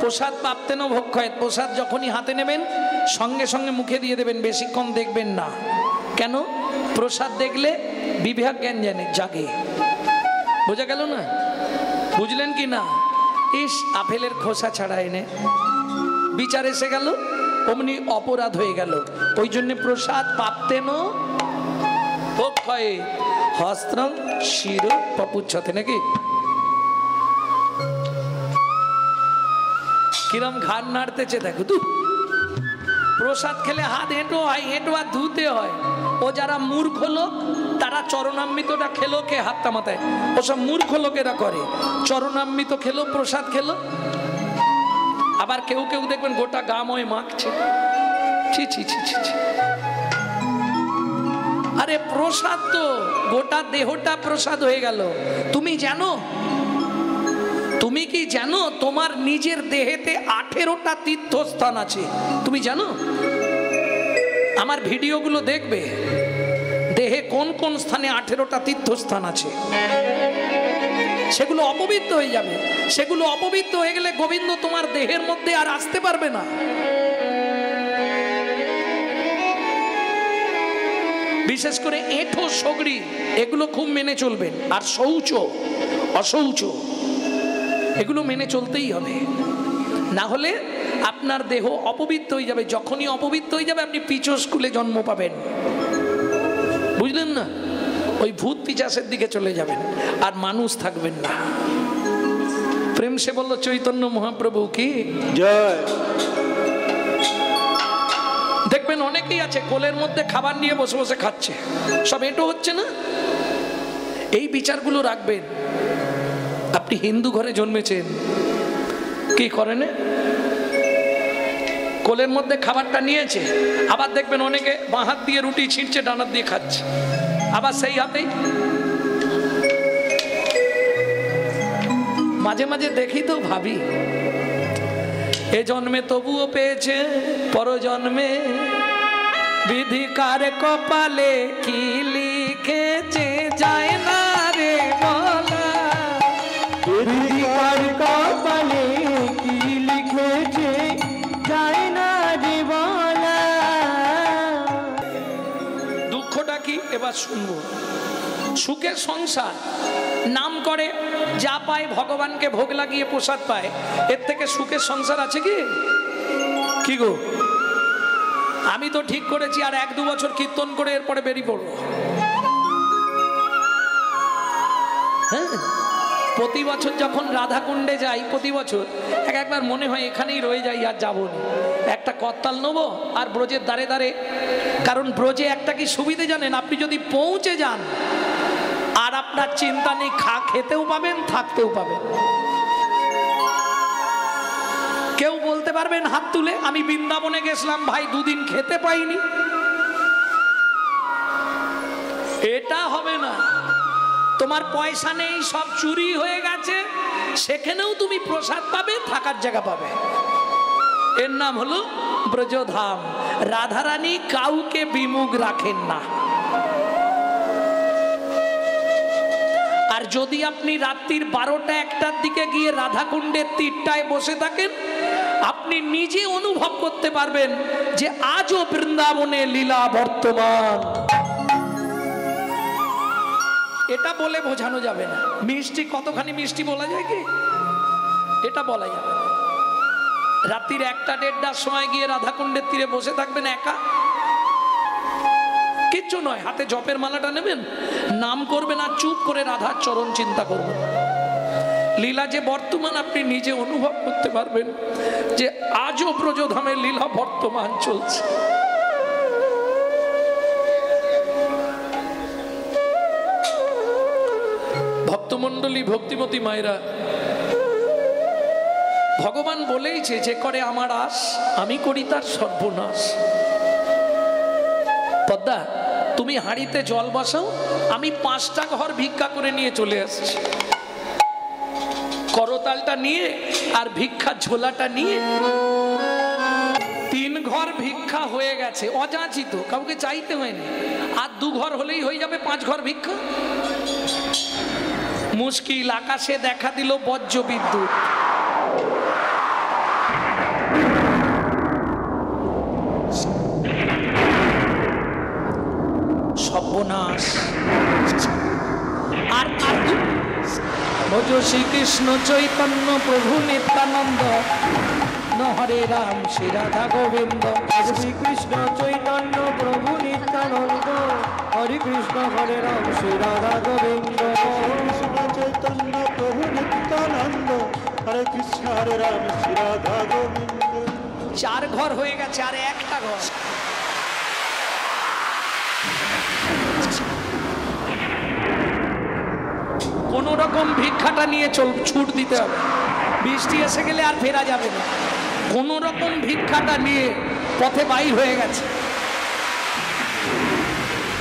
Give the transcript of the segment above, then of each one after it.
প্রসাদ প্রাপ্তেন ভক্ষয়েত, প্রসাদ যখনই হাতে নেবেন সঙ্গে সঙ্গে মুখে দিয়ে দেবেন, বেশিক্ষণ দেখবেন না। কেন? প্রসাদ দেখলে বিবেক জ্ঞান জাগে। বোঝা গেল না? বুঝলেন কি না? ইস, আপেলের খোসা ছাড়া এনে বিচার এসে গেল, অমনি অপরাধ হয়ে গেল। ওই জন্য প্রসাদ প্রাপ্তেন ভক্ষয়েত হস্ত্রং শির পপুচ্ছতে, নাকি? কিরম ঘাড় নাড়তেছে দেখো। তু প্রসাদ খেলে হাত হেঁটো হয়, হেঁটো আর ধুতে হয়। ও যারা মূর্খ লোক তারা চরণামৃতটা খেলো, কে হাতটা মাথায়, ওসব মূর্খ লোকেরা করে। চরণামৃত খেলো, প্রসাদ খেলো। আবার কেউ কেউ দেখবেন গোটা গাময় মাখছে। ছি ছি ছি ছি ছি। আরে প্রসাদ তো গোটা দেহটা প্রসাদ হয়ে গেল। তুমি জানো, তুমি কি জানো তোমার নিজের দেহেতে 18টা তীর্থস্থান আছে? তুমি জানো? আমার ভিডিওগুলো দেখবে, দেহে কোন কোন স্থানে 18টা তীর্থস্থান আছে। সেগুলো অপবিত্র হয়ে যাবে। সেগুলো অপবিত্র হয়ে গেলে গোবিন্দ তোমার দেহের মধ্যে আর আসতে পারবে না। বিশেষ করে এঁঠো সগড়ি এগুলো খুব মেনে চলবেন। আর শৌচ অশৌচ এগুলো মেনে চলতেই হবে, না হলে আপনার দেহ অপবিত্র হয়ে যাবে। যখনই অপবিত্র হয়ে যাবে আপনি পিচো স্কুলে জন্ম পাবেন। বুঝলেন না? ওই ভূত পিচাসের দিকে চলে যাবেন, আর মানুষ থাকবেন না। প্রেম সে বলল চৈতন্য মহাপ্রভু কি জয়। দেখবেন অনেকেই আছে কোলের মধ্যে খাবার নিয়ে বসে বসে খাচ্ছে, সব এটো হচ্ছে না। এই বিচারগুলো রাখবেন। আপনি হিন্দু ঘরে জন্মেছেন, কি করেন? কোলের মধ্যে খাবারটা নিয়েছে, আবার দেখবেন অনেকে বাঁ হাত দিয়ে রুটি ছিঁড়ছে, ডান হাত দিয়ে খাচ্ছে, আবার সেই হাতেই। মাঝে মাঝে দেখি তো ভাবি, এ জন্মে তবুও পেয়েছে, পর জন্মে বিধি কার কপালে কি লিখেছে যায় না রে বলা। বিধি কার কপালে কি লিখেছে যায় না রে বলা। দুঃখটা কি এবার শুনবো। সুখের সংসার নাম করে, যা পায় ভগবানকে ভোগ লাগিয়ে প্রসাদ পায়, এর থেকে সুখের সংসার আছে কি? কি গো? আমি তো ঠিক করেছি আর 1-2 বছর কীর্তন করে এরপরে বেরিয়ে পড়বো। হ্যাঁ, প্রতি বছর যখন রাধাকুণ্ডে যাই, প্রতি বছর একবার মনে হয় এখানেই রয়ে যাই, আর যাবো না। একটা করতাল নেবো আর ব্রজের দ্বারে দ্বারে, কারণ ব্রজে একটা কি সুবিধে জানেন? আপনি যদি পৌঁছে যান আর আপনার চিন্তা নেই, খেতেও পাবেন, থাকতেও পাবেন। কেউ বলতে পারবেন হাত তুলে, আমি বৃন্দাবনে গেছিলাম ভাই, 2 দিন খেতে পাইনি? এটা হবে না। তোমার পয়সা নেই, সব চুরি হয়ে গেছে, সেখানেও তুমি প্রসাদ পাবে, থাকার জায়গা পাবে। এর নাম হলো ব্রজধাম। রাধারানী কাউকে বিমুখ রাখেন না। আর যদি আপনি রাত্রির 12টা-1টার দিকে গিয়ে রাধাকুণ্ডের তীরটায় বসে থাকেন, আপনি নিজে অনুভব করতে পারবেন যে আজও বৃন্দাবনে লীলা বর্তমান। এটা বলে বোঝানো যাবে না। মিষ্টি কতখানি মিষ্টি বলা যায় কি? এটা বলা যাবে না। রাত্রির 1টা-1.5টার সময় গিয়ে রাধাকুণ্ডের তীরে বসে থাকবেন একা, কিচ্ছু নয়, হাতে জপের মালাটা নেবেন, নাম করবেন আর চুপ করে রাধার চরণ চিন্তা করবেন। লীলা যে বর্তমান আপনি নিজে অনুভব করতে পারবেন যে আজও ব্রজধামের লীলা বর্তমান চলছে। ভক্তমণ্ডলী, ভক্তিমতী মায়েরা, ভগবান বলেইছে যে করে আমার আশ, আমি করি তার সর্বনাশ। পদ্মা, তুমি হাঁড়িতে জল বসাও, আমি 5টা ঘর ভিক্ষা করে নিয়ে চলে আসছি। করতালটা নিয়ে আর ভিক্ষা ঝোলাটা নিয়ে 3 ঘর ভিক্ষা হয়ে গেছে, অযাচিত, কাউকে চাইতে হয়নি। আর 2 ঘর হলেই হয়ে যাবে 5 ঘর ভিক্ষা। মুশকিল, আকাশে দেখা দিল বজ্র বিদ্যুৎ। সর্বনাশ। আর ভজ শ্রীকৃষ্ণ চৈতন্য প্রভু নিত্যানন্দ, হরে রাম শ্রী রাধা গোবিন্দ। শ্রীকৃষ্ণ চৈতন্য প্রভু নিত্যানন্দ, হরে কৃষ্ণ হরে রাম শ্রী রাধা গোবিন্দ। কৃষ্ণ চৈতন্য প্রভু নিত্যানন্দ, হরে কৃষ্ণ হরে রাম শ্রী রাধা গোবিন্দ। 4 ঘর হয়ে গেছে, আর একটা ঘর। কোন রকম ভিক্ষাটা নিয়ে ছুট দিতে হবে, বৃষ্টি এসে গেলে আর ফেরা যাবে না। কোন রকম ভিক্ষাটা নিয়ে পথে বাইর হয়ে গেছে,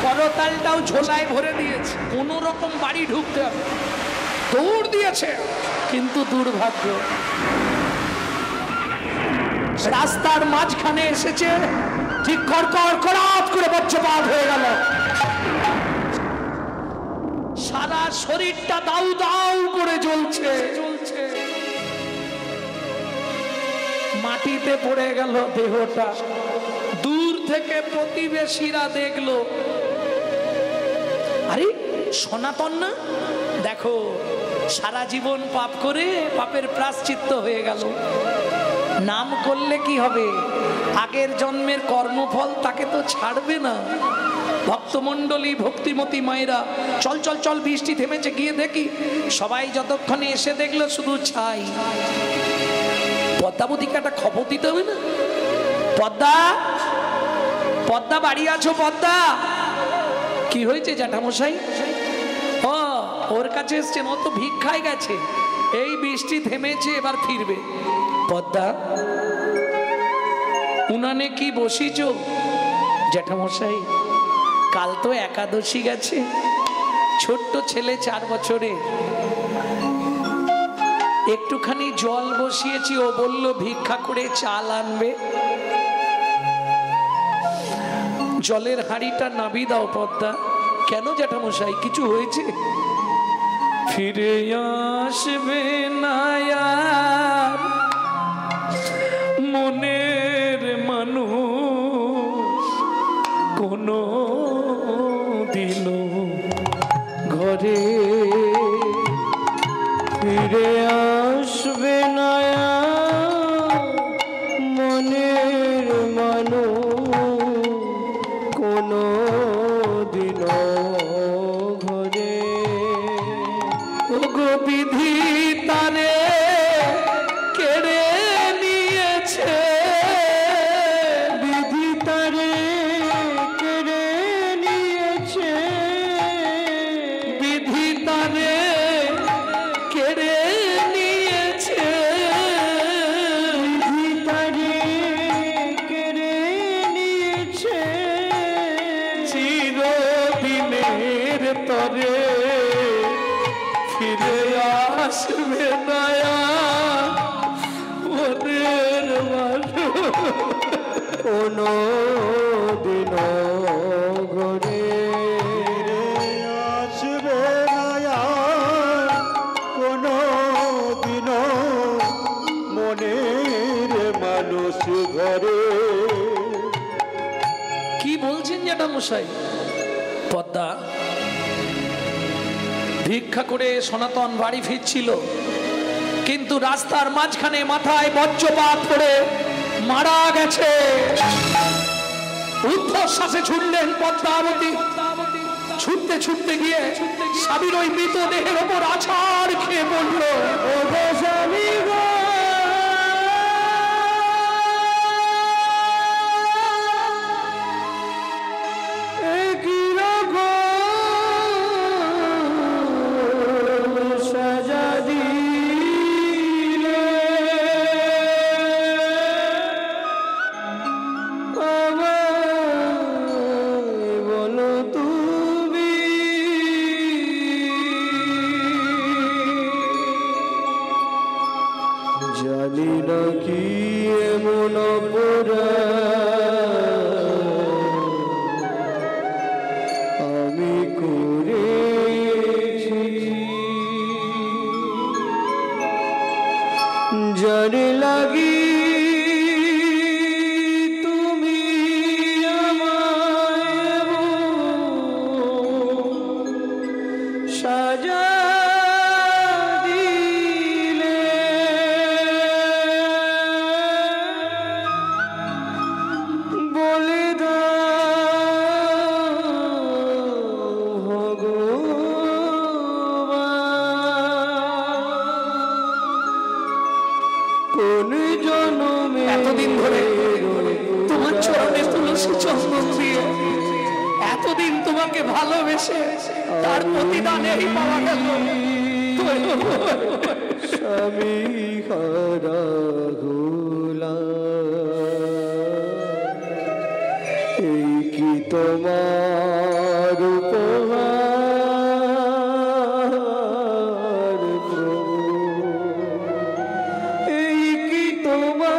করতালটাও ঝোলায় ভরে দিয়েছে, কোন রকম বাড়ি ঢুকতে হবে, দৌড় দিয়েছে। কিন্তু দুর্ভাগ্য, রাস্তার মাঝখানে এসেছে, ঠিক কড়াত করে বজ্রপাত হয়ে গেল। সারা শরীরটা দাউ দাউ করে জ্বলছে, মাটিতে পড়ে গেল দেহটা। দূর থেকে প্রতিবেশীরা দেখলো, আরে সনাতন না, দেখো সারা জীবন পাপ করে পাপের প্রায়শ্চিত্ত হয়ে গেল। নাম করলে কি হবে, আগের জন্মের কর্মফল তাকে তো ছাড়বে না। ভক্তমণ্ডলী, ভক্তিমতী মায়েরা, চল চল চল, বৃষ্টি থেমেছে, গিয়ে দেখি। সবাই যতক্ষণে এসে দেখলো শুধু ছাই। পদ্মাবতীকে একটা খবর দিতে হবে না? পদ্মা, পদ্মা বাড়ি আছো? পদ্মা, কি হয়েছে জ্যাঠামশাই? ও, ওর কাছে এসছেন, ও তো ভিক্ষায় গেছে, এই বৃষ্টি থেমেছে, এবার ফিরবে। পদ্মা, উনানে কি বসিছ? জ্যাঠামশাই, কাল তো একাদশী গেছে, ছোট্ট ছেলে 4 বছরের, একটুখানি জল বসিয়েছি, ও বলল ভিক্ষা করে চাল আনবে। জলের হাঁড়িটা নাবি দাও। পদ্মা, কেন জ্যাঠামশাই, কিছু হয়েছে? ফিরে আসবে না আর মনের মানুষ কোনো দিনও ঘরে, ফিরে আসবে না মনের মানুষ কোনো দিনও ঘরে। ওগো বিধি তারে কেড়ে নিয়েছে, বিধি তারে কেড়ে নিয়েছে, বিধি তারে কেড়ে নিয়েছে, বিধি তারে কেড়ে নিয়েছে। চিরদিনের তরে ফিরে আসবে না মনের মানুষ কোনো দিনও ঘরে। আসবে না কোনো দিনও মনের মানুষ ঘরে। কি বলছেন জ্যাঠামশাই? পদ্মা, ভিক্ষা করে সনাতন বাড়ি ফিরছিল, কিন্তু রাস্তার মাঝখানে মাথায় বজ্রপাত পড়ে মারা গেছে। ঊর্ধ্বশ্বাসে ছুটলেন পদ্মাবতী, ছুটতে ছুটতে গিয়ে স্বামীর ওই মৃতদেহের ওপর আছাড় খেয়ে পড়ল। ও গো স্বামী গো, এ কি রকম সাজা দিলে আমায় বলো তুমি। জানি না কি এমন অপরাধ আমি করেছি, যার লাগি তুমি আমায় সাজা দিলে, বলে দাও কোন জনমে এতদিন ধরে তোমার চরণে তুলসী চন্দন দিয়ে এতদিন তোমাকে ভালোবেসে তার প্রতিদান এই পাওয়া গেল। স্বামী হারা হলাম, এই কি তোমার উপহার প্রভু, এই কি তোমার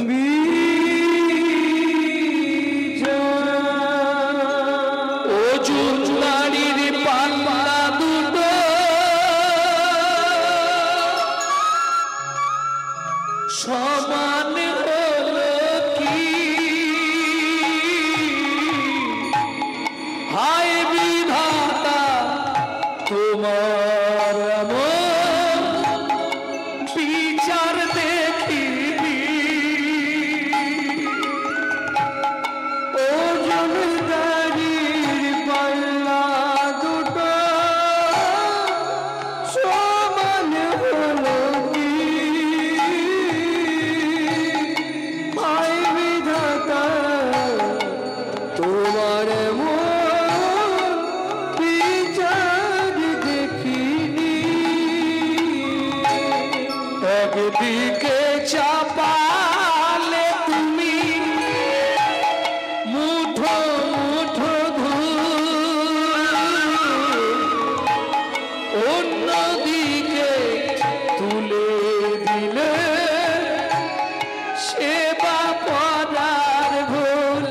বিচার। অজুর নারীর পাল্লা দুটো সমান হলো কি, হায় বিধাতা তোমার এমন বিচার দেখিবি। ওজনদারির পাল্লা দুটো সমান হলো কি, হায় বিধাতা তোমার এমন বিচার দেখিনি। একদিকে চাপালে তুমি মুঠো মুঠো ধূল, অন্যদিকে তুলে দিলে সেবা পরার ভুল।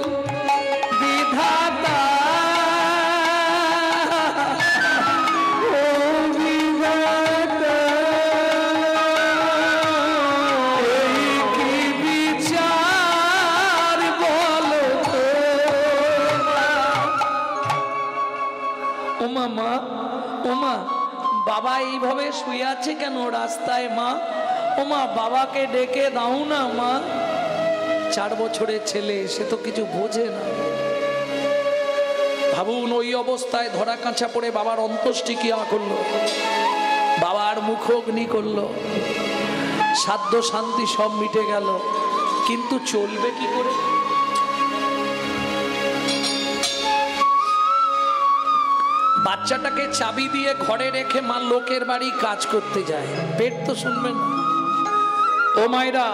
বিধাতা ও বিধাতা, এই কি বিচার বলো তো। ওমা মা, ওমা বাবা এইভাবে শুয়ে আছে কেন রাস্তায় মা? ওমা বাবাকে ডেকে দাও না মা। 4 বছরের ছেলে, সে তো কিছু বোঝে না। ভাবুন ওই অবস্থায় ধরা কাঁচা পড়ে বাবার অন্ত্যেষ্টি ক্রিয়া করলো, বাবার মুখগ্নি করলো, সাধ্য শান্তি সব মিটে গেল, কিন্তু চলবে কি করে? বাচ্চাটাকে চাবি দিয়ে ঘরে রেখে মা লোকের বাড়ি কাজ করতে যায়, পেট তো শুনবে না। ও মায়েরা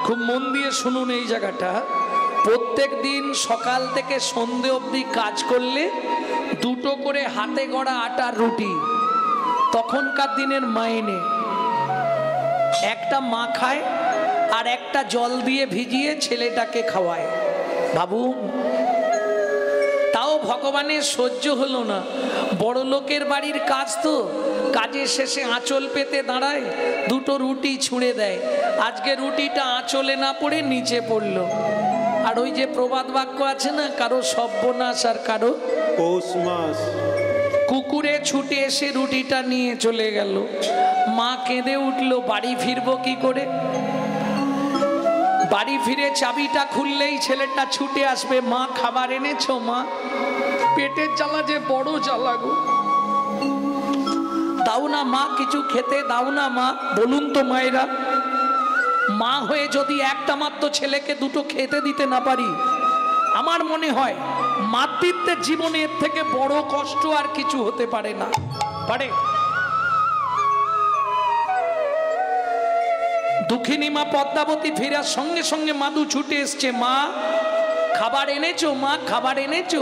খুব মন দিয়ে শুনুন এই জায়গাটা। প্রত্যেক দিন সকাল থেকে সন্ধে অবধি কাজ করলে 2টো করে হাতে গড়া আটার রুটি তখনকার দিনের মাইনে, একটা মা খায় আর একটা জল দিয়ে ভিজিয়ে ছেলেটাকে খাওয়ায়। ভাবুন, তাও ভগবানের সহ্য হলো না। বড় লোকের বাড়ির কাজ তো, কাজের শেষে আঁচল পেতে দাঁড়ায়, 2টো রুটি ছুঁড়ে দেয়। আজকে রুটিটা আঁচলে না পড়ে নিচে পড়লো। আর ওই যে প্রবাদ বাক্য আছে না, কারো সর্বনাশ আর কারো পৌষ মাস। কুকুরে ছুটে এসে রুটিটা নিয়ে চলে গেল। মা কেঁদে উঠলো, বাড়ি ফিরবো কি করে? বাড়ি ফিরে চাবিটা খুললেই ছেলেটা ছুটে আসবে, মা খাবার এনেছো মা? পেটের জ্বালা যে বড় জ্বালা গো, দাও না মা, কিছু খেতে দাও না মা। বলুন তো মায়েরা, মা হয়ে যদি একটা মাত্র ছেলেকে 2টো খেতে দিতে না পারি, আমার মনে হয় মাতৃত্বের জীবনে এর থেকে বড় কষ্ট আর কিছু হতে পারে না। পারে? দুঃখিনী মা পদ্মাবতী ফেরার সঙ্গে সঙ্গে মাদু ছুটে এসছে, মা খাবার এনেছো মা, খাবার এনেছো?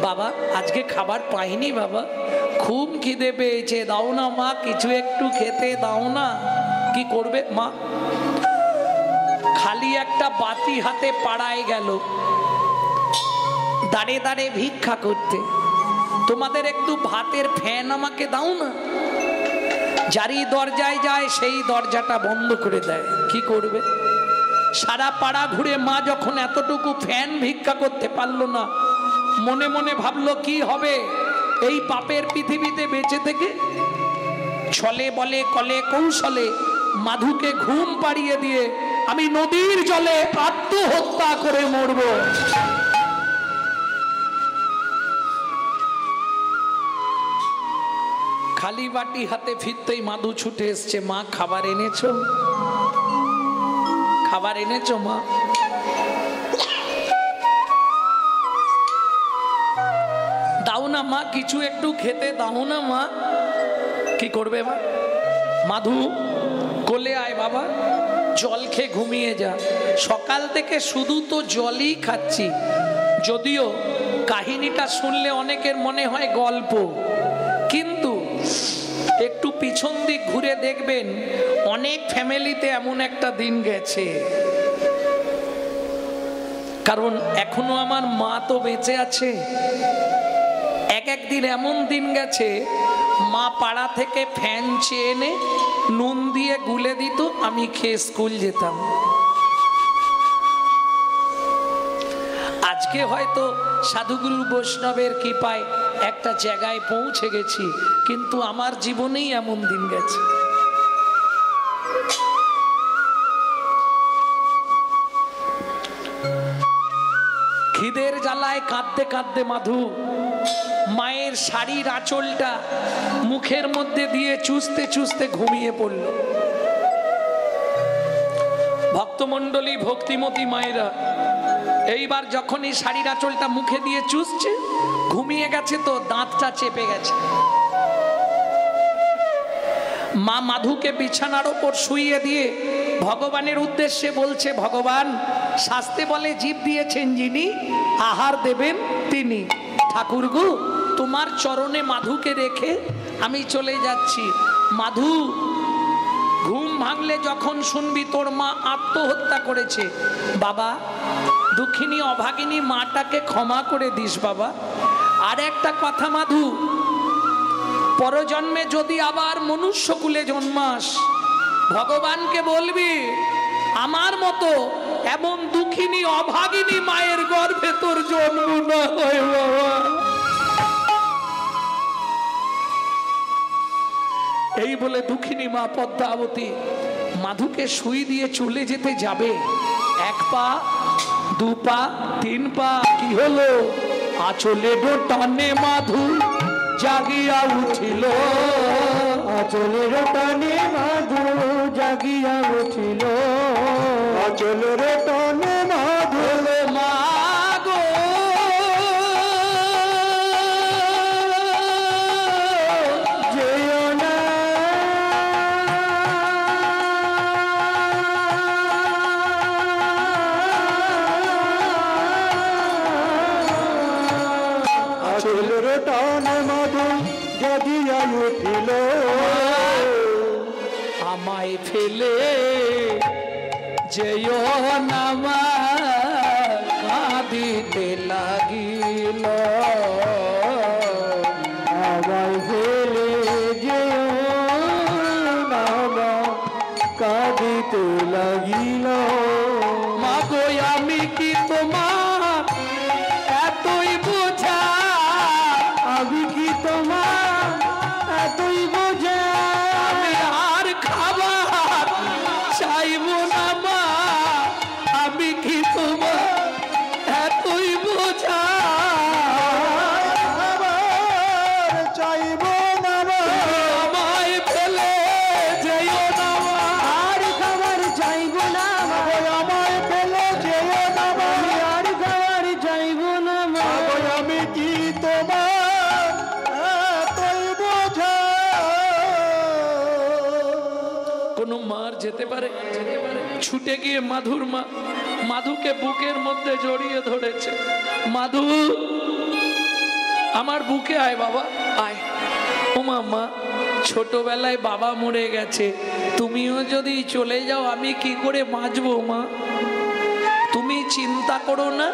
বাবা আজকে খাবার পাইনি বাবা, খুব খিদে পেয়েছে, দাও না মা, কিছু একটু খেতে দাও না। কি করবে মা? খালি একটা বাতি হাতে পাড়ায় গেল দাঁড়ে দাঁড়ে ভিক্ষা করতে, তোমাদের একটু ভাতের ফ্যান আমাকে দাও না। যারই দরজায় যায় সেই দরজাটা বন্ধ করে দেয়। কি করবে? সারা পাড়া ঘুরে মা যখন এতটুকু ফ্যান ভিক্ষা করতে পারলো না, মনে মনে ভাবলো কি হবে এই পাপের পৃথিবীতে বেঁচে থেকে। ছলে বলে কলে কৌশলে মাধুকে ঘুম পাড়িয়ে দিয়ে আমি নদীর জলে আত্মহত্যা করে মরব। খালি বাটি হাতে ফিরতেই মাধু ছুটে এসছে, মা খাবার এনেছো? খাবার এনেছো মা? দাও না মা, কিছু একটু খেতে দাও না মা। কি করবে মা? মাধু কোলে আয় বাবা, জল খেয়ে ঘুমিয়ে যা। সকাল থেকে শুধু তো জলই খাচ্ছি। যদিও কাহিনীটা শুনলে অনেকের মনে হয় গল্প, কিন্তু একটু পিছন দিক ঘুরে দেখবেন অনেক ফ্যামিলিতে এমন একটা দিন গেছে। কারণ এখনো আমার মা তো বেঁচে আছে। একদিন এমন দিন গেছে মা পাড়া থেকে ফ্যান চেয়ে এনে নুন দিয়ে গুলে দিত, আমি খেয়ে স্কুল যেতাম। আজকে হয়তো সাধুগুরু বৈষ্ণবের কৃপায় একটা জায়গায় পৌঁছে গেছি, কিন্তু আমার জীবনেই এমন দিন গেছে। খিদের জ্বালায় কাঁদতে কাঁদতে মাধু মায়ের শাড়ির আঁচলটা মুখের মধ্যে দিয়ে চুষতে চুষতে ঘুমিয়ে পড়ল। ভক্তমণ্ডলী, ভক্তিমতী মায়েরা এইবার যখনই শাড়ির আঁচলটা মুখে দিয়ে চুষছে, ঘুমিয়ে গেছে তো দাঁতটা চেপে গেছে। মা মাধুকে বিছানার ওপর শুইয়ে দিয়ে ভগবানের উদ্দেশ্যে বলছে, ভগবান শাস্তে বলে জীব দিয়েছেন যিনি, আহার দেবেন তিনি। ঠাকুরগো, তোমার চরণে মাধুকে রেখে আমি চলে যাচ্ছি। মাধু, ঘুম ভাঙলে যখন শুনবি তোর মা আত্মহত্যা করেছে, বাবা দুঃখিনী অভাগিনী মাটাকে ক্ষমা করে দিস বাবা। আর একটা কথা মাধু, পরজন্মে যদি আবার মনুষ্যকুলে জন্মাস, ভগবানকে বলবি আমার মতো এমন দুঃখিনী অভাগিনী মায়ের গর্ভে তোর জন্ম না হয় বাবা। এই বলে দুঃখিনী মা পদ্মাবতী মাধুকে শুই দিয়ে চলে যেতে যাবে। এক পা, দু পা, তিন পা, কি হলো? আঁচলে টানে মাধু জাগিয়া উঠিল। আচলের টানে মাধু জাগিয়া উঠিল। আচলের টানে মাধু মাগো যেও না, আচলের টানে মাধু জাগিয়া উঠিল। আমায় ফেলে যেও না মা, কাঁদিতে লাগিল। আমায় ফেলে যেও না মা, কাঁদিতে লাগিল। মাগো আমি কি তোমার এতই বোঝা? আমি কি তোমার এতই বোঝা? আমি আর খাবার চাইব না মা, আমি কি তোমার এতই বোঝা? খাবার চাইব না মা, আমায় ফেলে যেও না মা। আর খাবার চাইব না মা, আমায় ফেলে যেও না মা। আর খাবার চাইব না মা। আমি কি তোমার এতই বোঝা? কোনো মার যেতে পারে? ছুটে গিয়ে মাধুর মা মাধুকে বুকের মধ্যে জড়িয়ে ধরেছে। মাধু, আমার বুকে আয় বাবা, আয়। ও মা, ছোটবেলায় বাবা মরে গেছে, তুমিও যদি চলে যাও আমি কি করে বাঁচবো মা? তুমি চিন্তা করো না,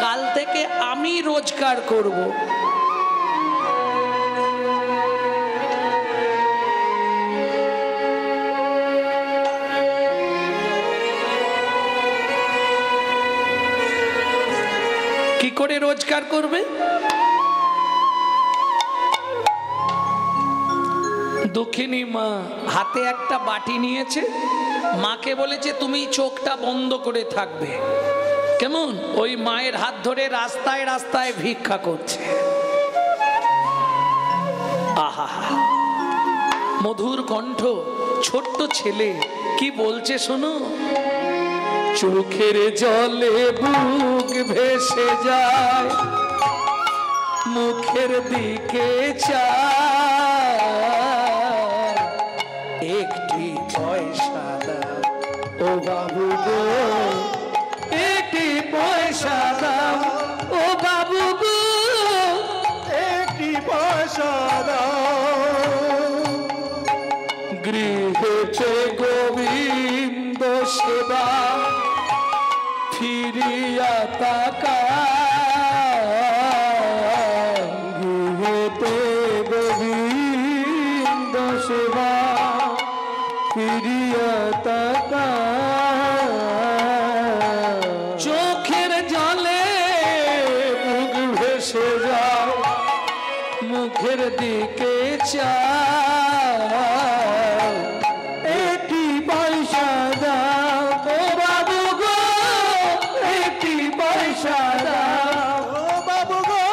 কাল থেকে আমি রোজগার করব। করে রোজগার করবে? দুঃখিনী মা হাতে একটা বাটি নিয়েছে, মাকে বলেছে তুমি চোখটা বন্ধ করে থাকবে। কেমন ওই মায়ের হাত ধরে রাস্তায় রাস্তায় ভিক্ষা করছে। আহা, মধুর কণ্ঠ, ছোট্ট ছেলে কি বলছে শোনো। চোখের জলে বুক ভেসে যায়, মুখের দিকে চায়, একটি পয়সা দাও ও বাবু গো, একটি পয়সা দাও ও বাবু গো, একটি পয়সা দাও। গৃহেতে গোবিন্দ সেবা ফিরিয়া তাকায়, গৃহেতে গোবিন্দ সেবা ফিরিয়া তাকায়, চোখের জলে মুখ ভেসে যায়, মুখের দিকে চায়, একটি পয়সা দাও ও বাবু গো, একটি পয়সা দাও ও বাবু গো,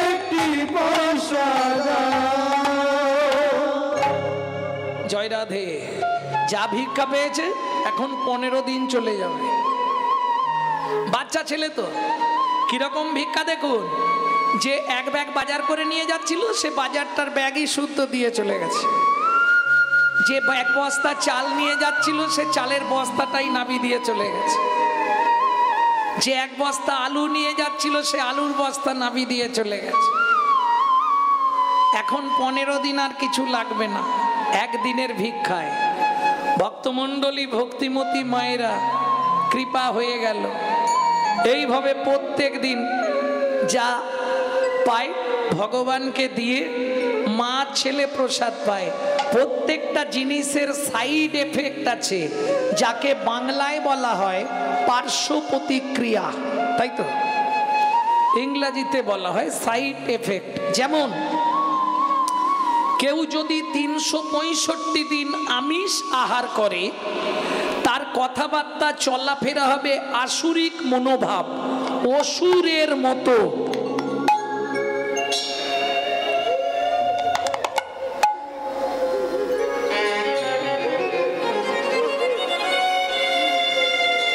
একটি পয়সা দাও। জয় রাধে। যা ভিক্ষা পেয়েছে এখন 15 দিন চলে যাবে। বাচ্চা ছেলে তো কিরকম ভিক্ষা দেখুন, যে এক ব্যাগ বাজার করে নিয়ে যাচ্ছিল সে বাজারটার ব্যাগই শুদ্ধ দিয়ে চলে গেছে। যে এক বস্তা চাল নিয়ে যাচ্ছিল সে চালের বস্তাটাই নাবি দিয়ে চলে গেছে। যে এক বস্তা আলু নিয়ে যাচ্ছিল সে আলুর বস্তা নাবি দিয়ে চলে গেছে। এখন 15 দিন আর কিছু লাগবে না, একদিনের ভিক্ষায় ভক্তমণ্ডলী ভক্তিমতী মায়েরা কৃপা হয়ে গেল। এইভাবে প্রত্যেক দিন যা পায় ভগবানকে দিয়ে মা ছেলে প্রসাদ পায়। প্রত্যেকটা জিনিসের সাইড এফেক্ট আছে, যাকে বাংলায় বলা হয় পার্শ্ব প্রতিক্রিয়া, তাই তো ইংরেজিতে বলা হয় সাইড এফেক্ট। যেমন কেউ যদি 365 দিন আমিষ আহার করে, তার কথাবার্তা চলাফেরা হবে আসুরিক মনোভাব, অসুরের মতো।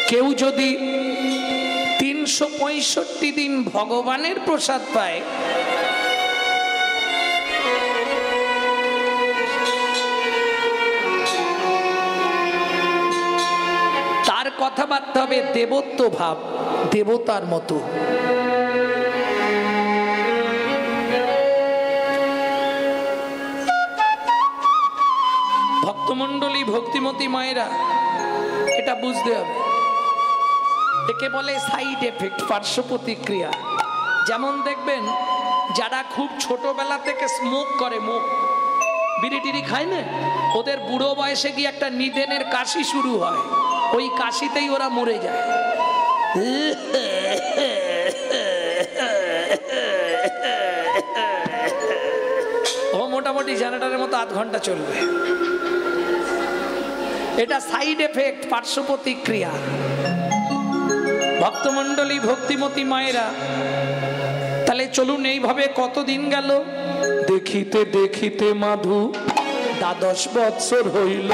কেউ যদি 365 দিন ভগবানের প্রসাদ পায়, তার কথাবার্তা হবে দেবত্ব ভাব, দেবতার মতো। ভক্তমণ্ডলী ভক্তিমতী মায়েরা এটা বুঝতে হবে। একে বলে সাইড এফেক্ট, পার্শ্ব প্রতিক্রিয়া। যেমন দেখবেন যারা খুব ছোটবেলা থেকে স্মোক করে, মুখ বিড়ি টিড়ি খায় না, ওদের বুড়ো বয়সে গিয়ে একটা নিদেনের কাশি শুরু হয়, ওই কাশিতেই ওরা মরে যায়। ও মোটামুটি জেনারেটরের মতো 8 ঘন্টা চলবে। এটা সাইড এফেক্ট, পার্শ্ব প্রতিক্রিয়া। ভক্তমণ্ডলী ভক্তিমতী মায়েরা, তাহলে চলুন এইভাবে কতদিন গেল। দেখিতে দেখিতে মাধু 12 বৎসর হইল,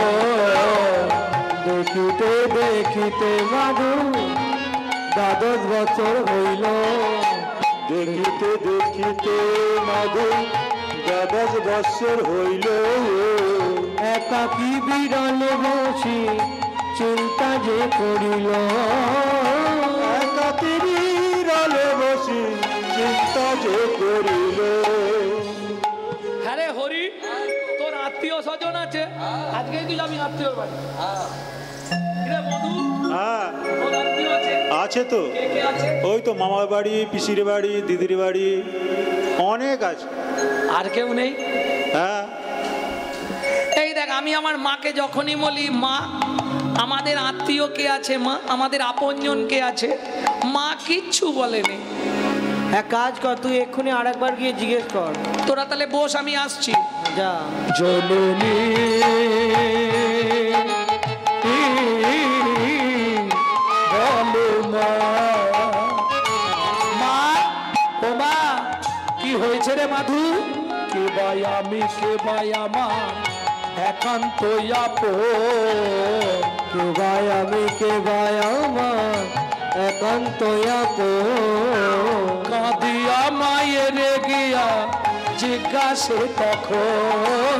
দেখিতে দেখিতে মাধু 12 বছর হইল, দেখিতে দেখিতে মাধু 12 বৎসর হইল। একাকী বিরলে বসি চিন্তা যে করিল, একাকী বিরলে বসি চিন্তা যে করিল। হ্যাঁ রে হরি, তোর আত্মীয় স্বজন আছে, আজকেই তুই যাবি আত্মীয় বাড়ি। রে মধু, হ্যাঁ তোর আত্মীয় আছে? আছে তো, কে কে আছে? ওই তো মামার বাড়ি, পিসির বাড়ি, দিদির বাড়ি, অনেক আছে। আর কেউ নেই? হ্যাঁ এই দেখ, আমি আমার মাকে যখনই বলি মা আমাদের আত্মীয় কে আছে, মা আমাদের আপনজন কে আছে, মা কিচ্ছু বলেনি। এক কাজ কর, তুই এক্ষুনি আরেকবার গিয়ে জিজ্ঞেস কর। তোরা তাহলে বস, আমি আসছি। যা। জননী বলো মা, মা, ও মা, কি হয়েছে রে মাধু? কে বাই আমি, কে বাই আমার একান্ত আপন, কে ভাই আমি, কে ভাই আমার একান্ত আপন। কাঁদিয়া মায়ের গিয়া জিজ্ঞাসে তখন,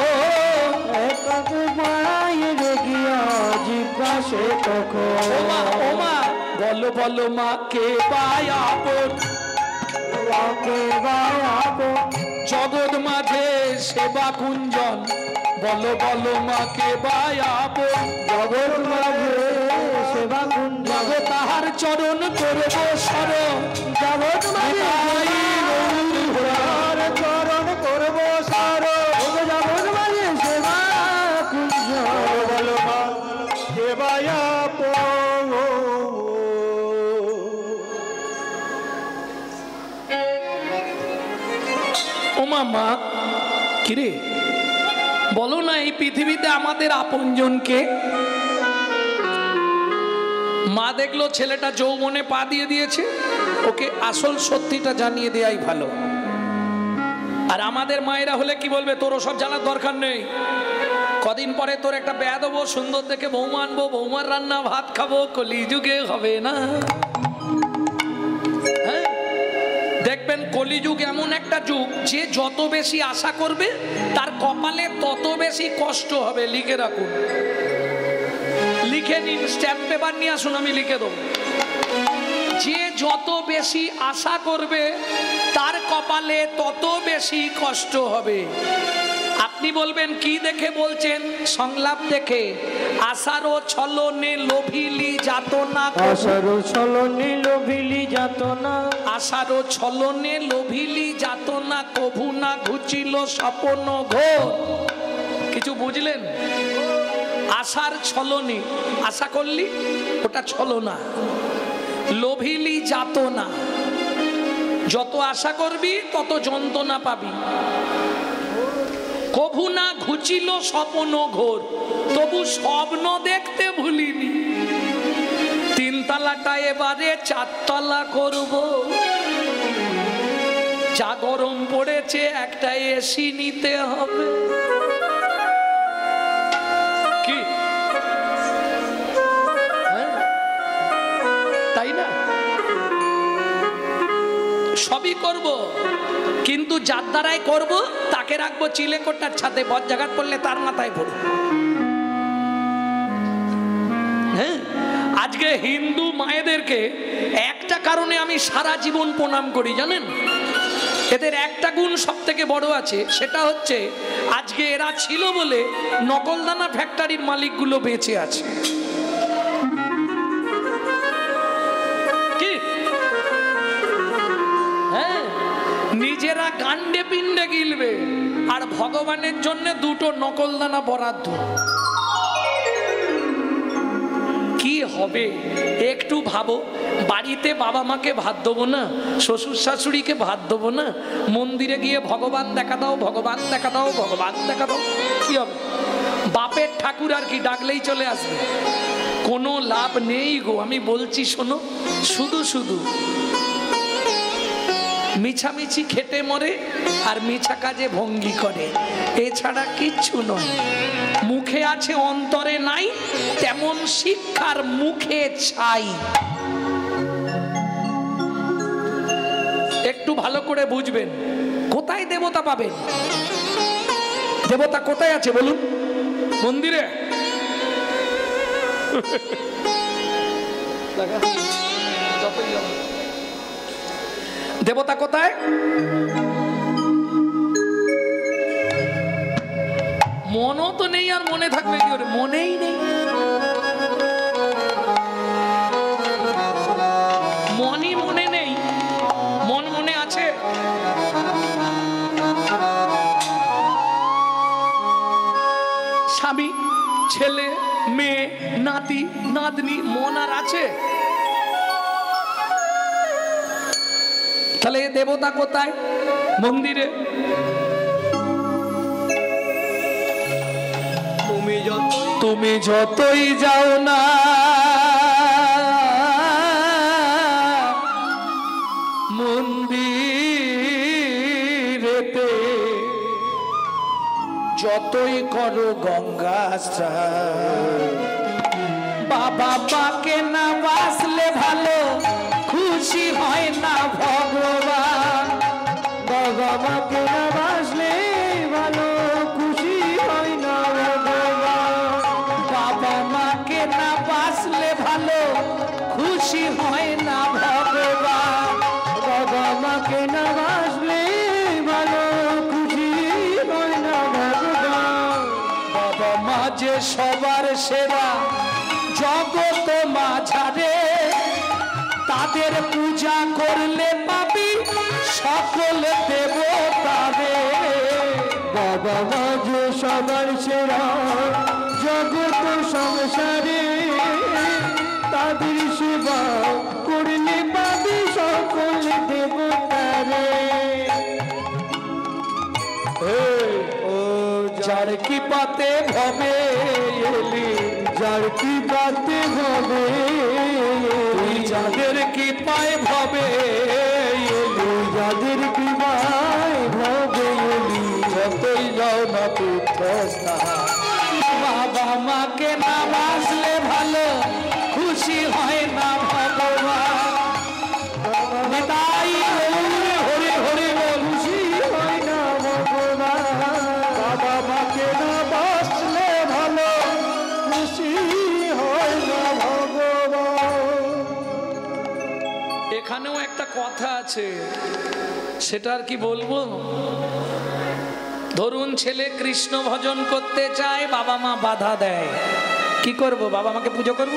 একান্ত মায়ের গিয়া জিজ্ঞাসে তখন। ও মা, ও মা, বলো বলো মা কে বাই আপন, কে ভাই আপন। জগৎ মাঝে সেবা কুঞ্জন, বলো বলো মা কে বাই আপন, জগৎ মাঝে সেবা কুঞ্জ, জগ তাহার চরণ করব শরণ, জগৎ মাঝে তার চরণ করব শরণ, জগৎ মাঝে সেবা কুঞ্জ। বলো মা কে বাই আপন। ও মা, মা কিরে বলো না, এই পৃথিবীতে আমাদের আপনজনকে? মা দেখলো ছেলেটা যৌবনে পা দিয়ে দিয়েছে, ওকে আসল সত্যিটা জানিয়ে দেয়াই ভালো। আর আমাদের মায়েরা হলে কি বলবে, তোর সব জানার দরকার নেই, কদিন পরে তোর একটা বেয়া দেবো, সুন্দর দেখে বৌমা আনবো, বৌমার রান্না ভাত খাবো, কলিযুগে হবে না। হ্যাঁ, দেখবেন কলিযুগ এমন একটা যুগ, যে যত বেশি আশা করবে তার কপালে তত বেশি কষ্ট হবে। লিখে রাখুন, লিখে নিন, স্ট্যাম্প পেপার নিয়ে আসুন, আমি লিখে দেবো। যে যত বেশি আশা করবে তার কপালে তত বেশি কষ্ট হবে। আপনি বলবেন কি দেখে বলছেন? সংলাপ দেখে। আশারও ছলনে লোভিলি যাতনা, আশারও ছলনে লোভিলি যাতনা, আশারও ছলনে লোভিলি যাতনা, কভু না ঘুচিল স্বপ্ন ঘোর। কিছু বুঝলেন? আশার ছলনে, আশা করলি ওটা ছলনা, লোভিলি যাতনা, যত আশা করবি তত যন্ত্রণা পাবি। কভু না ঘুচিল স্বপ্ন ঘোর, তবু স্বপ্ন দেখতে ভুলিনি। তিনতলাটা এবারে চারতলা করব, যা গরম পড়েছে একটা এসি নিতে হবে। কি তাই না? সবই করব, কিন্তু যার দ্বারাই করব তাকে রাখবো চিলেকোটার ছাদে, বজ্রাঘাত পড়লে তার মাথায় পড়ব। হ্যাঁ, আজকে হিন্দু মায়েদেরকে একটা কারণে আমি সারা জীবন প্রণাম করি, জানেন? এদের একটা গুণ সব থেকে বড় আছে, সেটা হচ্ছে আজকে এরা ছিল বলে নকলদানা ফ্যাক্টরির মালিকগুলো বেঁচে আছে। কি? হ্যাঁ, নিজেরা গান্ডে পিণ্ডে গিলবে আর ভগবানের জন্য দুটো নকলদানা বরাদ্দ। কি হবে একটু ভাবো। বাড়িতে বাবা মাকে ভাত দেবো না, শ্বশুর শাশুড়িকে ভাত দেবো না, মন্দিরে গিয়ে ভগবান দেখা দাও, ভগবান দেখা দাও, ভগবান দেখা দাও, কি হবে? বাপের ঠাকুর আর কি ডাকলেই চলে আসবে? কোনো লাভ নেই গো, আমি বলছি শোনো। শুধু শুধু মিছামিছি খেটে মরে আর মিছা কাজে ভঙ্গি করে, এছাড়া কিচ্ছু নয়। মুখে আছে অন্তরে নাই, তেমন শিক্ষার মুখে চাই। একটু ভালো করে বুঝবেন। কোথায় দেবতা পাবেন? দেবতা কোথায় আছে বলুন? মন্দিরে? দেবতা কোথায়? মনও তো নেই, আর মনে থাকবে কি করে? মনেই নেই। মনই মনে নেই, মন মনে আছে। স্বামী, ছেলে, মেয়ে, নাতি, নাতনি, মন আর আছে? তাহলে দেবতা কোথায়? মন্দিরে। তুমি যতই যাও না মন্দিরেতে, যতই করো গঙ্গা স্নান, বাবা মাকে না বাসলে ভালো খুশি হয় না ভগবান। বাবা মাকে না বাসলে ভালো খুশি হয় না ভগবান। বাবা মাকে না বাসলে ভালো খুশি হয় না ভগবান। বাবা মাকে না বাসলে ভালো খুশি হয় না ভগবান। বাবা মা যে সবার সেরা জগত মাঝারে, তাদের পূজা করলে পাবি সকল দেবতারে। বাবা মা যে সবার সেরা জগৎ সংসারে, তাদের সেবা করলে পাবি সকল দেবতারে। ও যার কি পাতে ভবে এলি, যার কি পাতে ভবে তুই যাদের কি পায় ভবে এলি, যাদের কি পায় ভবে এলি, যতই যাও না তীর্থস্থান, বাবা মাকে না বাসলে ভালো খুশি হয় না ভগবান। নিতাই গৌর হরি হরি বল। খুশি হয় না ভগবান। বাবা মাকে না বাসলে ভালো খুশি হয় না ভগবান। এখানেও একটা কথা আছে, সেটা আর কি বলবো। ধরুন ছেলে কৃষ্ণ ভজন করতে চায়, বাবা মা বাধা দেয়, কি করব? বাবা মাকে পুজো করব?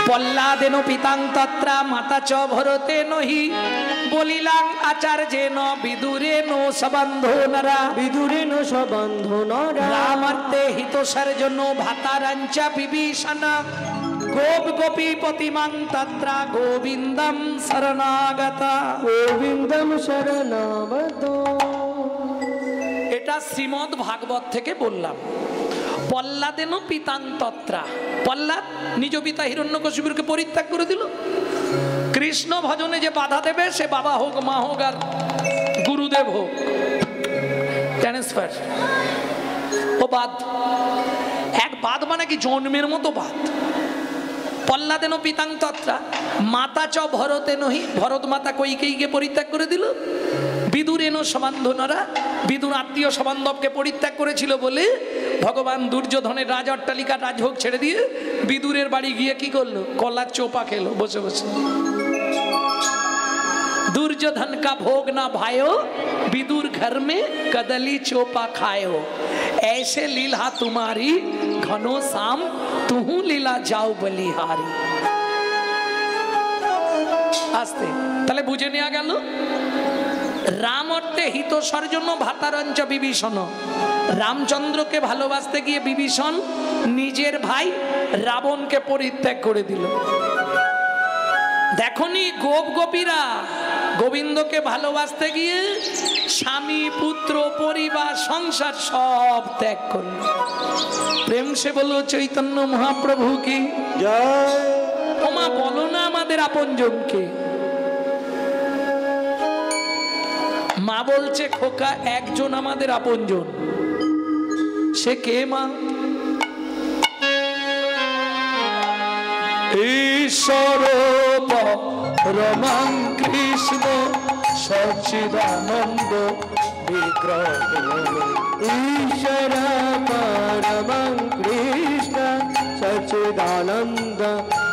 পল্লাদেন পিতাং তত্রা মাতা চ ভরতে নহি, বলিলাং আচার্যেন বিদুরেন সবন্ধনরা। বিদুরেন সবন্ধনরা। রামার্থে হিতসার জন্য ভাতারাঞ্চা বিভীষণা, গোপ গোপী পতিমাং তত্রা গোবিন্দম শরণাগতা। গোবিন্দম শরণাগত। এটা শ্রীমদ ভাগবত থেকে বললাম। পল্লাদেন পিতাং তত্রা, পল্লাদ নিজ পিতা হিরণ্যকশিপুরকে পরিত্যাগ করে দিল। কৃষ্ণ ভজনে যে বাধা দেবে সে বাবা হোক, মা হোক, আর গুরুদেব হোক, ট্রান্সফার ও বাদ। এক বাদ মানে কি? জন্মের মতো বাদ। পল্লাদেন পিতাং তত্রা মাতা চ ভরতে নহি, ভরত মাতা কৈকেয়ীকে পরিত্যাগ করে দিল। বিদুরেন সবান্ধনরা, বিদুর আত্মীয় সবান্ধবকে পরিত্যাগ করেছিল বলে ভগবান দুর্যোধনের রাজ অট্টালিকা রাজভোগ ছেড়ে দিয়ে বিদুরের বাড়ি গিয়ে কি করলো? কলার চোপা খেলো বসে বসে। दुर्योधन का भोग ना भायो, विदुर घर में कदली चोपा खायो। ऐसे लीला तुम्हारी घनो शाम, तुहू लीला जाओ बलिहारी। आस्ते তাহলে বুঝে নেওয়া গেল। রাম অর্থে হিতসার জন্য ভাতারঞ্চ বিভীষণ। রামচন্দ্রকে ভালোবাসতে গিয়ে বিভীষণ নিজের ভাই রাবণকে পরিত্যাগ করে দিল। দেখনি গোপ গোপীরা গোবিন্দকে ভালোবাসতে গিয়ে স্বামী পুত্র পরিবার সংসার সব ত্যাগ করল। প্রেম সে বলো চৈতন্য মহাপ্রভু কি জয়। ওমা বলো না আমাদের আপনজনকে। মা বলছে খোকা একজন আমাদের আপনজন, সে কে মা? ঈশ্বর পরমাং কৃষ্ণ সচ্চিদানন্দ বিগ্রহ। ঈশ্বর পরমং কৃষ্ণ সচ্চিদানন্দ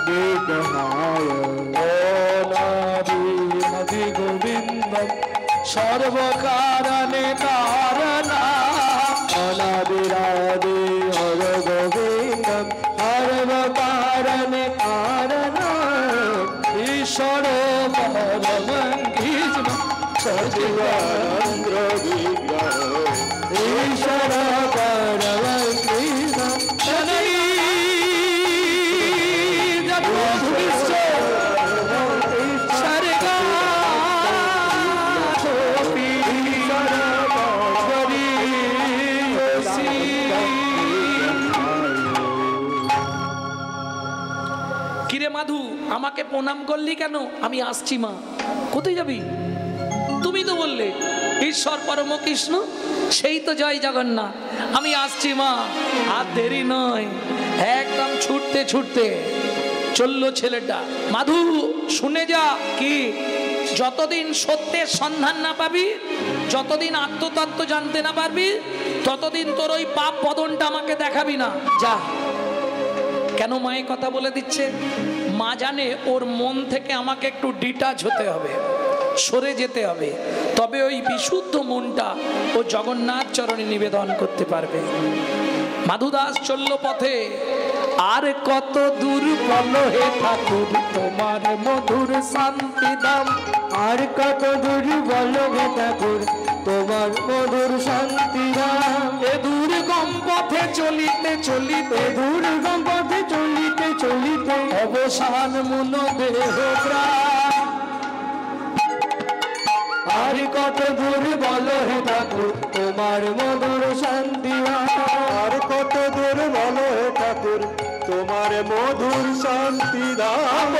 বিগ্রহায়। অনাদি গোবিন্দ সর্বকারণে কারণা। অনাদিরাদি হর গোবিন্দ সর্বকারণে কারণ। ঈশ্বর পরমং কৃষ্ণ সচিদানন্দ বিগ্রহ। ঈশ্বর পরমং কৃষ্ণ শনি আমাকে প্রণাম করলি কেন? আমি আসছি মা। কোথায় যাবি? তুমি তো বললে ঈশ্বর পরম কৃষ্ণ, সেই তো জয় জগন্নাথ। আমি আসছি মা। আর দেরি নয়, একদম ছুটতে ছুটতে চললো ছেলেটা। মাধু শুনে যা, কি যতদিন সত্যের সন্ধান না পাবি, যতদিন আত্মতত্ত্ব জানতে না পারবি, ততদিন তোর ওই পাপ বদনটা আমাকে দেখাবি না। যা। কেন মায়ের কথা বলে দিচ্ছে? মা জানে ওর মন থেকে আমাকে একটু ডিটাচ হতে হবে, সরে যেতে হবে, তবে ওই বিশুদ্ধ মনটা ও জগন্নাথ চরণে নিবেদন করতে পারবে। মাধুদাস চলল পথে। আর কত দূর বলো হে ঠাকুর তোমার মধুর শান্তি দাম। আর কত দূর বলো হে ঠাকুর তোমার মধুর শান্তি দাম। এ দুর্গম পথে চলিতে চলিতে, দুর্গম পথে চলিতে চলিতে অবসান মন দেহ প্রাণ। আর কত দূর বলো হে ঠাকুর তোমার মধুর শান্তি দাম। আর কত দূর বলো হে ঠাকুর তোমার মধুর শান্তি দাম।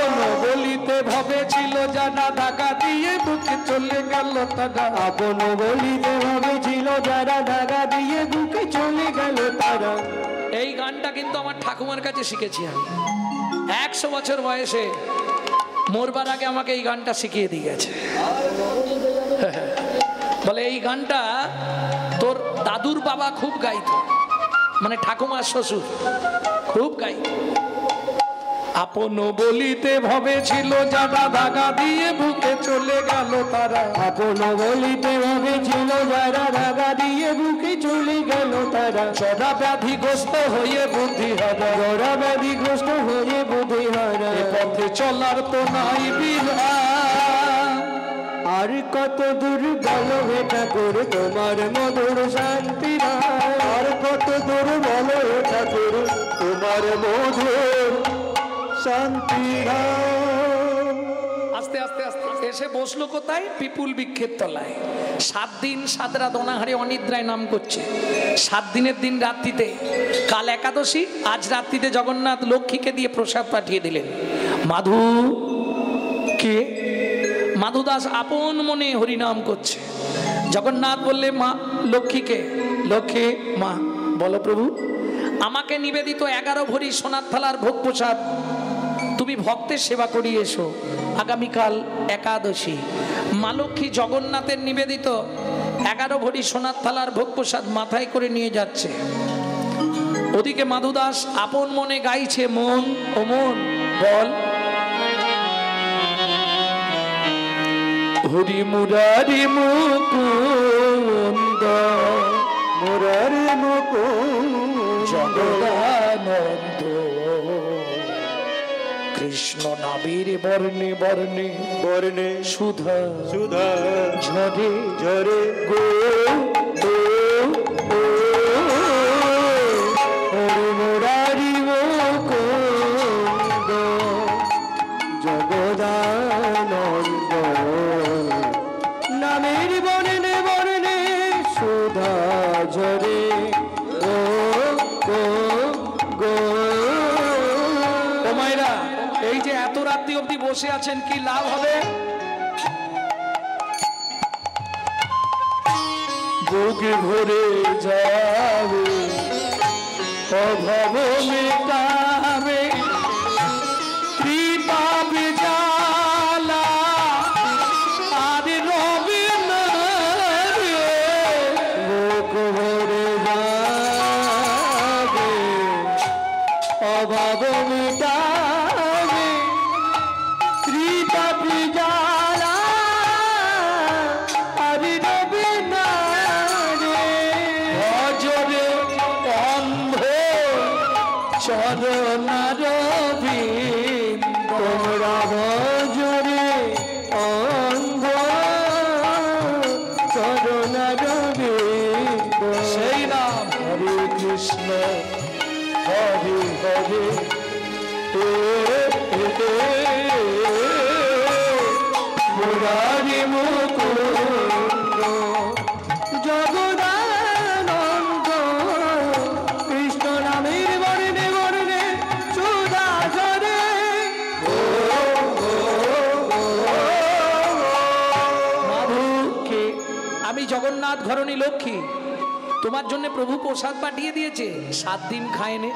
বলিতে ভবেছিল জানা ঢাকা দিয়ে বুকে চলে গেল তারা। আপন বলিতে ভেবেছিল যারা ঢাকা দিয়ে বুকে চলে গেল তারা। এই গানটা কিন্তু আমার ঠাকুমার কাছে শিখেছি আমি। 100 বছর বয়সে মরবার আগে আমাকে এই গানটা শিখিয়ে দিয়ে গেছে। বলে এই গানটা তোর দাদুর বাবা খুব গাইতো, মানে ঠাকুমার শ্বশুর খুব গাইতো। আপন বলিতে ভবেছিল যারা ধাগা দিয়ে বুকে চলে গেল তারা। আপন বলিতে ভেবেছিল যারা ঢাকা দিয়ে বুকে চলে গেল তারা। জরা ব্যাধিগ্রস্ত হয়ে বুদ্ধি হারা, জরা ব্যাধিগ্রস্ত হয়ে বুদ্ধি হারা। এ পথে চলার তো নাই বিধান। আর কত দূর বলো হে ঠাকুর তোমার মধুর শান্তি দাম। আর কত দূর বলো হে ঠাকুর তোমার মধুর শান্তি দাম। আস্তে আস্তে আস্তে এসে বসলো কোথায়? পিপুল বৃক্ষের তলায়। 7 দিন 7 রাত অনাহারে অনিদ্রায় নাম করছে। 7 দিনের দিন রাত্রিতে, কাল একাদশী, আজ রাত্রিতে জগন্নাথ লক্ষ্মীকে দিয়ে প্রসাদ পাঠিয়ে দিলেন। মাধু কে? মাধুদাস আপন মনে হরিনাম করছে। জগন্নাথ বললে মা লক্ষ্মীকে, লক্ষ্মী মা বলো প্রভু, আমাকে নিবেদিত 11 ভরি সোনার থালার ভোগ প্রসাদ তুমি ভক্তের সেবা করিয়ে এসো। আগামীকাল একাদশী, মা লক্ষ্মী জগন্নাথের নিবেদিত 11 ভরি সোনার থালার ভোগ প্রসাদ মাথায় করে নিয়ে যাচ্ছে। ওদিকে মাধুদাস আপন মনে গাইছে, মন ও মন বল, হরি মুরারি মুকুন্দ মুরারি মুকুন্দ জগদানন্দ, কৃষ্ণ নাবির বর্ণে বর্ণে বর্ণে সুধা সুধা ঝরে ঝরে গো গো গো। হরি মুরারি মুকুন্দ জগদানন্দ, নামের বর্ণে বর্ণে সুধা ঝরে গো গো গো। ও মায়েরা, এই যে এত রাত্রি অবধি বসে আছেন, কি লাভ হবে? বুকে ভরে যাবে, অভাব মেটাবে, কৃপাবে জ্বালা আর রবে না রে। বুক ভরে যাবে, অভাব মিটাবে, ত্রিতাপি জ্বালা আর রবে না রে। ভজরে অন্ধ চরণার বিন্দ, তোমরা ভজরে অন্ধ চরণার বিন্দ। সেই নাম হরে কৃষ্ণ হরে হরে মুরারি মুকুন্দ জগদানন্দ, কৃষ্ণ নামের বর্ণে বর্ণে সুধা ঝরে গো জগন্নাথ ঘরণী লক্ষ্মী, তোমার জন্য প্রভু প্রসাদ পাঠিয়ে দিয়েছে, 7 দিন খায়নে।